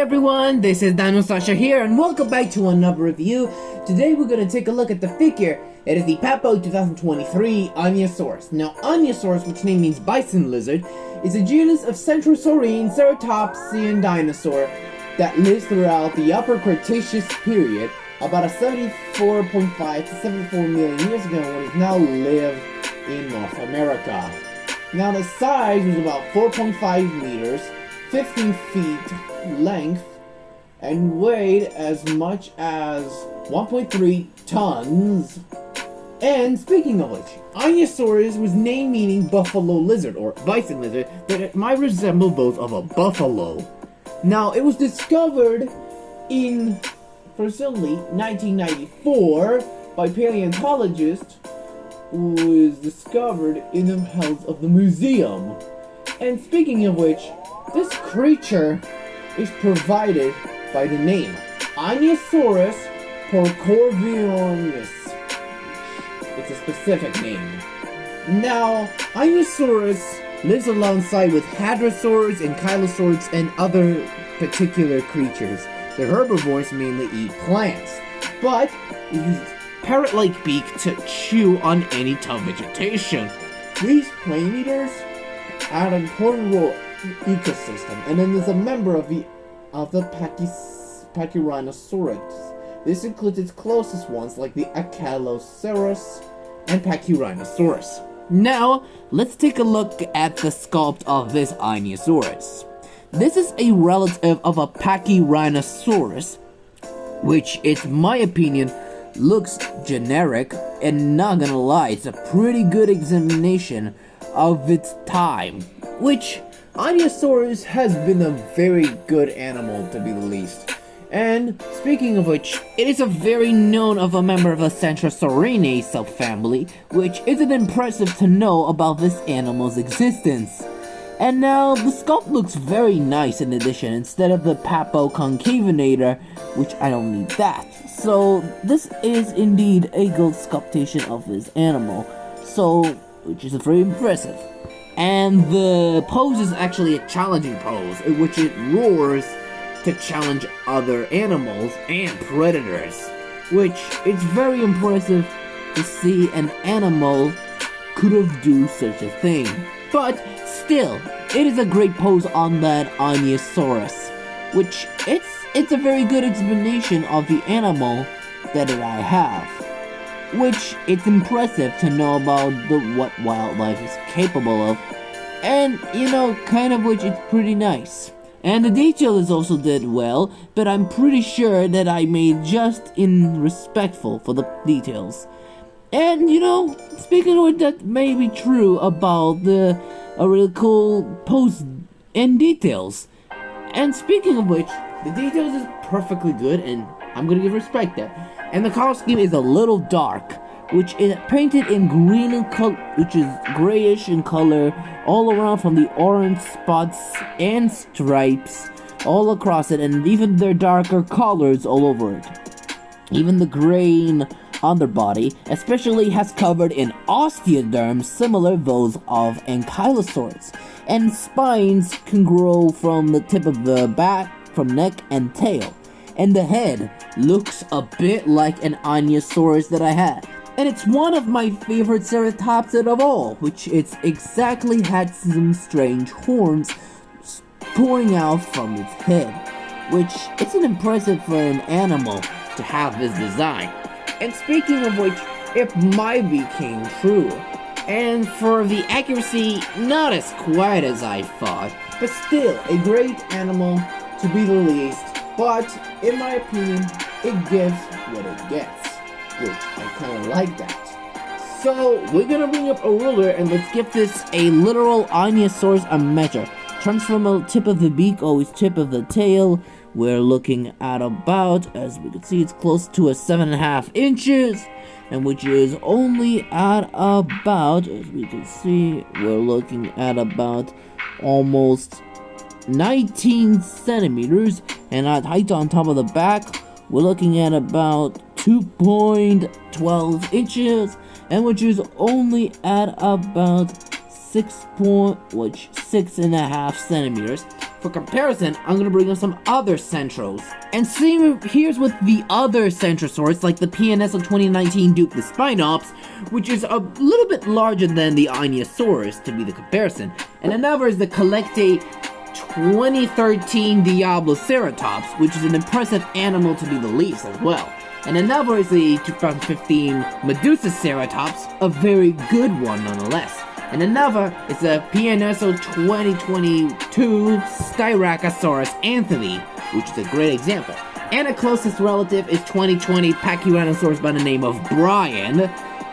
everyone, this is DinoSasha here, and welcome back to another review. Today we're going to take a look at the figure. It is the Papo 2023 Einiosaurus. Now, Einiosaurus, which name means bison lizard, is a genus of centrosaurine ceratopsian dinosaur that lives throughout the Upper Cretaceous period, about a 74.5 to 74 million years ago, and has now lived in North America. Now, the size was about 4.5 meters, 15 feet length, and weighed as much as 1.3 tons. And speaking of which, Einiosaurus was named meaning buffalo lizard, or bison lizard, that it might resemble those of a buffalo. Now, it was discovered in, presumably, 1994 by paleontologists, who was discovered in the house of the museum. And speaking of which, this creature is provided by the name Einiosaurus porcorvionis. It's a specific name. Now, Einiosaurus lives alongside with hadrosaurs and ankylosaurs and other particular creatures. The herbivores mainly eat plants, but it uses parrot-like beak to chew on any tough vegetation. These plant eaters add an important role ecosystem, and then there's a member of the Pachyrhinosaurus. This includes its closest ones like the Ankylosaurus and Pachyrhinosaurus. Now, let's take a look at the sculpt of this Einiosaurus. This is a relative of a Pachyrhinosaurus, which, in my opinion, looks generic, and not gonna lie, it's a pretty good examination of its time, which Einiosaurus has been a very good animal, to be the least. And speaking of which, it is a very known of a member of the Centrosaurinae subfamily, which isn't impressive to know about this animal's existence. And now, the sculpt looks very nice in addition, instead of the Papo concavinator, which I don't need that. So, this is indeed a good sculptation of this animal, which is very impressive. And the pose is actually a challenging pose, in which it roars to challenge other animals and predators, which is very impressive to see an animal could have do such a thing. But still, it is a great pose on that Einiosaurus, which it's a very good explanation of the animal that I have, which it's impressive to know about what wildlife is capable of, and kind of which it's pretty nice. And the detail is also did well, but I'm pretty sure that I made just in respectful for the details. And speaking of which, that may be true about a really cool pose and details. And speaking of which, the details is perfectly good, and I'm gonna give respect there. And the color scheme is a little dark, which is painted in green and color, which is grayish in color all around, from the orange spots and stripes all across it, and even their darker colors all over it. Even the grain underbody, especially, has covered in osteoderms similar those of Ankylosaurus, and spines can grow from the tip of the back, from neck and tail. And the head looks a bit like an Einiosaurus that I had. And it's one of my favorite ceratopsids of all, which it's exactly had some strange horns pouring out from its head, which isn't impressive for an animal to have this design. And speaking of which, it might be came true. And for the accuracy, not as quite as I thought, but still a great animal to be the least. But in my opinion, it gives what it gets, which I kind of like that. So we're gonna bring up a ruler and let's give this a literal Einiosaurus a measure. Turns from the tip of the beak, always tip of the tail. We're looking at about, as we can see, it's close to a 7.5 inches, and which is only at about, as we can see, we're looking at about almost 19 centimeters, and at height on top of the back, we're looking at about 2.12 inches, and which is only at about 6.5 centimeters. for comparison, I'm gonna bring up some other Centros. And here's with the other Centrosaurus, like the PNSO 2019 Duke the Spinops, which is a little bit larger than the Einiosaurus to be the comparison. And another is the CollectA 2013 Diabloceratops, which is an impressive animal to be the least as well. And another is the 2015 Medusaceratops, a very good one nonetheless. And another is the PNSO 2022 Styracosaurus Anthony, which is a great example. And a closest relative is 2020 Pachyrhinosaurus by the name of Brian.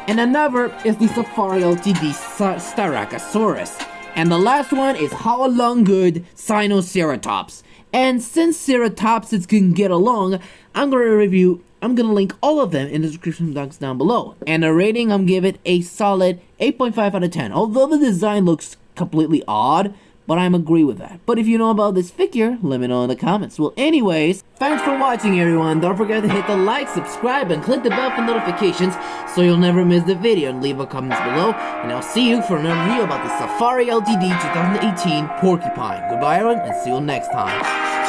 And another is the Safari Ltd Styracosaurus. And the last one is Haolonggood Sinoceratops. And since ceratopsids can get along, I'm gonna link all of them in the description box down below. And a rating, I'm giving it a solid 8.5 out of 10. Although the design looks completely odd, but I'm agree with that. But if you know about this figure, let me know in the comments. Well, anyways, thanks for watching, everyone. Don't forget to hit the like, subscribe, and click the bell for notifications so you'll never miss the video, and leave a comment below. And I'll see you for another video about the Safari Ltd 2018 Porcupine. Goodbye, everyone, and see you next time.